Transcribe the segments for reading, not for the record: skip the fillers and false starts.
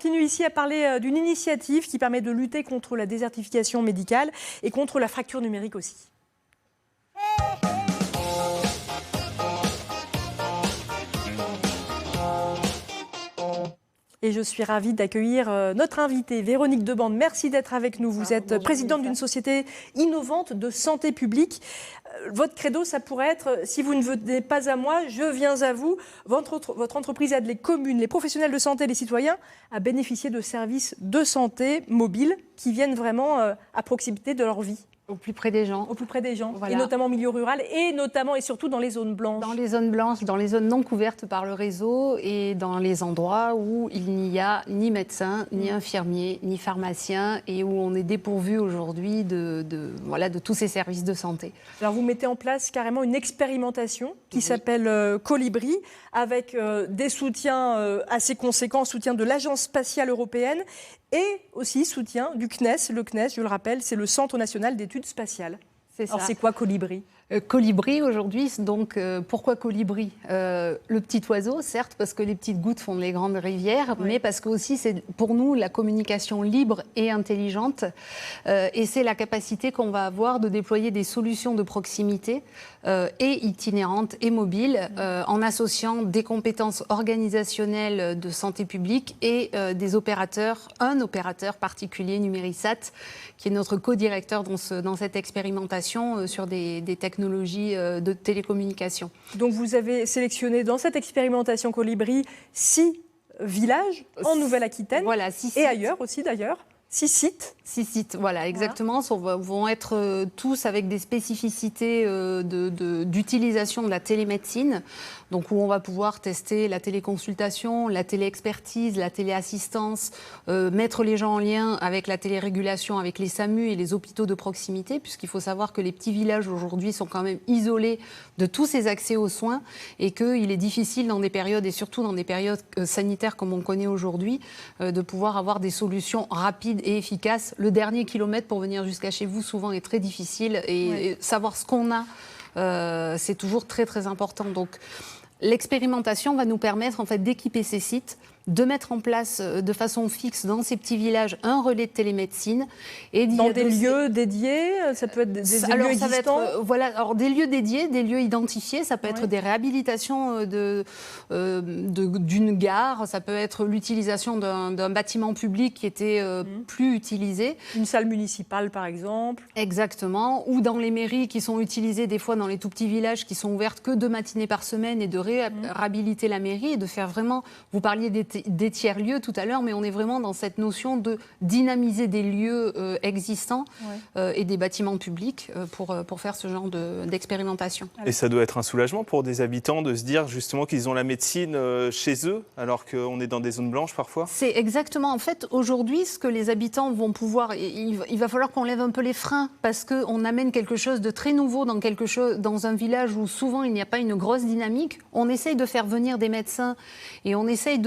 On continue ici à parler d'une initiative qui permet de lutter contre la désertification médicale et contre la fracture numérique aussi. Et je suis ravie d'accueillir notre invitée, Véronique Debande. Merci d'être avec nous. Vous êtes présidente d'une société innovante de santé publique. Votre credo, ça pourrait être, si vous ne venez pas à moi, je viens à vous. Votre entreprise aide les communes, les professionnels de santé, les citoyens à bénéficier de services de santé mobiles qui viennent vraiment à proximité de leur vie. Au plus près des gens. Au plus près des gens, voilà. Et notamment en milieu rural, et notamment et surtout dans les zones blanches. Dans les zones blanches, dans les zones non couvertes par le réseau et dans les endroits où il n'y a ni médecin, ni infirmier, ni pharmacien et où on est dépourvu aujourd'hui de tous ces services de santé. Alors vous mettez en place carrément une expérimentation qui s'appelle Colibri, avec des soutiens assez conséquents, soutien de l'Agence spatiale européenne et aussi soutien du CNES. Le CNES, je le rappelle, c'est le Centre national d'études spatiales. C'est ça. Alors c'est quoi Colibri ? Colibri aujourd'hui, donc pourquoi colibri ? Le petit oiseau, certes, parce que les petites gouttes font les grandes rivières, mais parce que aussi c'est pour nous la communication libre et intelligente, et c'est la capacité qu'on va avoir de déployer des solutions de proximité et itinérantes et mobiles, en associant des compétences organisationnelles de santé publique et des opérateurs, un opérateur particulier, Numérisat, qui est notre co-directeur dans cette expérimentation sur des technologies de télécommunication. Donc vous avez sélectionné dans cette expérimentation Colibri 6 villages en Nouvelle-Aquitaine, voilà, 6 et ailleurs aussi d'ailleurs. 6 sites. 6 sites, voilà, exactement. Voilà. Vont être tous avec des spécificités d'utilisation de la télémédecine, donc où on va pouvoir tester la téléconsultation, la téléexpertise, la téléassistance, mettre les gens en lien avec la télérégulation, avec les SAMU et les hôpitaux de proximité, puisqu'il faut savoir que les petits villages aujourd'hui sont quand même isolés de tous ces accès aux soins et qu'il est difficile dans des périodes, et surtout dans des périodes sanitaires comme on connaît aujourd'hui, de pouvoir avoir des solutions rapides et efficaces. Le dernier kilomètre pour venir jusqu'à chez vous souvent est très difficile et savoir ce qu'on a, c'est toujours très très important. Donc l'expérimentation va nous permettre en fait d'équiper ces sites, de mettre en place de façon fixe dans ces petits villages un relais de télémédecine. Et dans des lieux dédiés, ça peut être des lieux existants. Ça va être, voilà, alors des lieux dédiés, des lieux identifiés, ça peut être des réhabilitations d'une gare, ça peut être l'utilisation d'un bâtiment public qui était plus utilisé. Une salle municipale par exemple. Exactement, ou dans les mairies qui sont utilisées des fois dans les tout petits villages qui sont ouvertes que 2 matinées par semaine et de réhabiliter la mairie et de faire vraiment, vous parliez des tiers-lieux tout à l'heure, mais on est vraiment dans cette notion de dynamiser des lieux existants et des bâtiments publics pour faire ce genre d'expérimentation. Et ça doit être un soulagement pour des habitants de se dire justement qu'ils ont la médecine chez eux, alors qu'on est dans des zones blanches parfois ? C'est exactement, en fait, aujourd'hui, ce que les habitants vont pouvoir... Il va falloir qu'on lève un peu les freins, parce qu'on amène quelque chose de très nouveau dans un village où souvent il n'y a pas une grosse dynamique. On essaye de faire venir des médecins et on essaye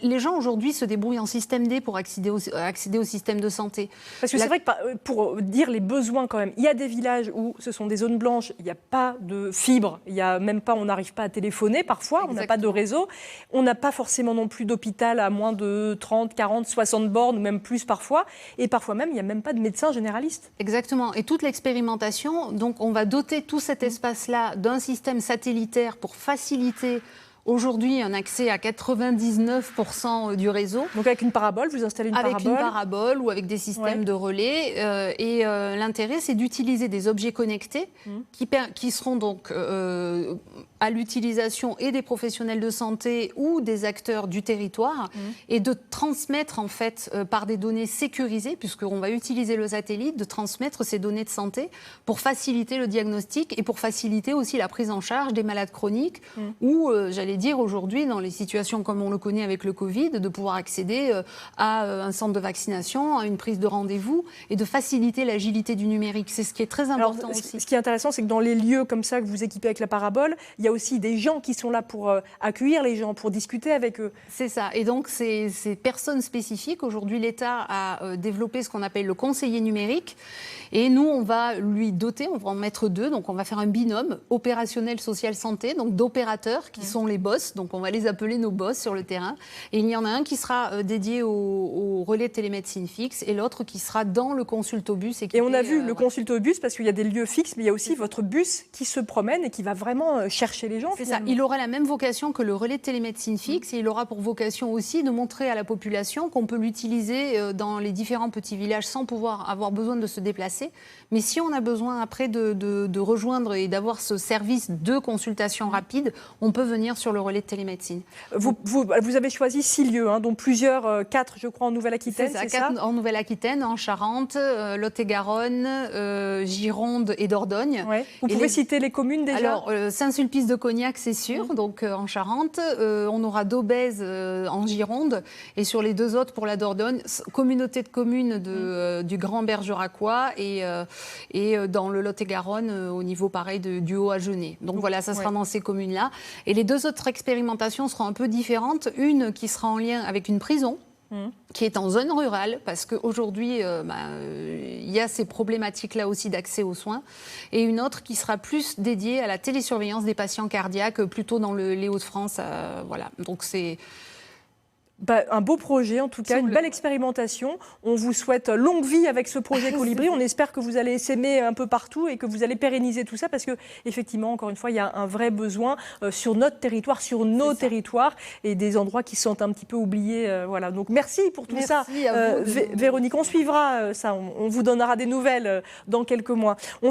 les gens aujourd'hui se débrouillent en système D pour accéder au système de santé. Parce que c'est vrai que pour dire les besoins quand même, il y a des villages où ce sont des zones blanches, il n'y a pas de fibre, il y a même pas, on n'arrive pas à téléphoner parfois, on n'a pas de réseau, on n'a pas forcément non plus d'hôpital à moins de 30, 40, 60 bornes ou même plus parfois, et parfois même il n'y a même pas de médecin généraliste. Exactement, et toute l'expérimentation, donc on va doter tout cet espace-là d'un système satellitaire pour faciliter aujourd'hui un accès à 99% du réseau. Donc avec une parabole, vous installez une parabole ? Avec une parabole ou avec des systèmes de relais. L'intérêt, c'est d'utiliser des objets connectés qui seront donc à l'utilisation et des professionnels de santé ou des acteurs du territoire et de transmettre en fait par des données sécurisées, puisqu'on va utiliser le satellite, de transmettre ces données de santé pour faciliter le diagnostic et pour faciliter aussi la prise en charge des malades chroniques ou, j'allais dire aujourd'hui, dans les situations comme on le connaît avec le Covid, de pouvoir accéder à un centre de vaccination, à une prise de rendez-vous et de faciliter l'agilité du numérique. C'est ce qui est très important aussi. Ce qui est intéressant, c'est que dans les lieux comme ça que vous équipez avec la parabole, il y a a aussi des gens qui sont là pour accueillir les gens, pour discuter avec eux. C'est ça. Et donc, ces personnes spécifiques, aujourd'hui, l'État a développé ce qu'on appelle le conseiller numérique. Et nous, on va lui doter, on va en mettre 2. Donc, on va faire un binôme opérationnel social santé, donc d'opérateurs qui sont les boss. Donc, on va les appeler nos boss sur le terrain. Et il y en a un qui sera dédié au relais de télémédecine fixe et l'autre qui sera dans le consultobus. Et on a vu le consultobus parce qu'il y a des lieux fixes, mais il y a aussi votre bus qui se promène et qui va vraiment chercher les gens. C'est ça. Il aura la même vocation que le relais de télémédecine fixe et il aura pour vocation aussi de montrer à la population qu'on peut l'utiliser dans les différents petits villages sans pouvoir avoir besoin de se déplacer. Mais si on a besoin après de rejoindre et d'avoir ce service de consultation rapide, on peut venir sur le relais de télémédecine. Vous avez choisi 6 lieux, dont plusieurs, 4 je crois en Nouvelle-Aquitaine, c'est ça, 4 en Nouvelle-Aquitaine, en Charente, Lot-et-Garonne, Gironde et Dordogne. Ouais. Vous pouvez citer les communes déjà? Alors, Saint-Sulpice de Cognac, c'est sûr, donc en Charente. On aura d'Aubèze en Gironde. Et sur les 2 autres, pour la Dordogne, communauté de communes du Grand Bergeracois et dans le Lot-et-Garonne, au niveau pareil du Haut-Agenais. Donc voilà, ça sera dans ces communes-là. Et les 2 autres expérimentations seront un peu différentes. Une qui sera en lien avec une prison, qui est en zone rurale, parce qu'aujourd'hui, il y a ces problématiques-là aussi d'accès aux soins, et une autre qui sera plus dédiée à la télésurveillance des patients cardiaques, plutôt dans les Hauts-de-France. Voilà. Donc c'est... un beau projet, en tout cas, une belle expérimentation. On vous souhaite longue vie avec ce projet Colibri. On espère que vous allez s'aimer un peu partout et que vous allez pérenniser tout ça parce que, effectivement, encore une fois, il y a un vrai besoin sur notre territoire, sur nos territoires et des endroits qui sont un petit peu oubliés. Voilà. Donc, merci pour tout ça, Véronique. On suivra ça. On vous donnera des nouvelles dans quelques mois.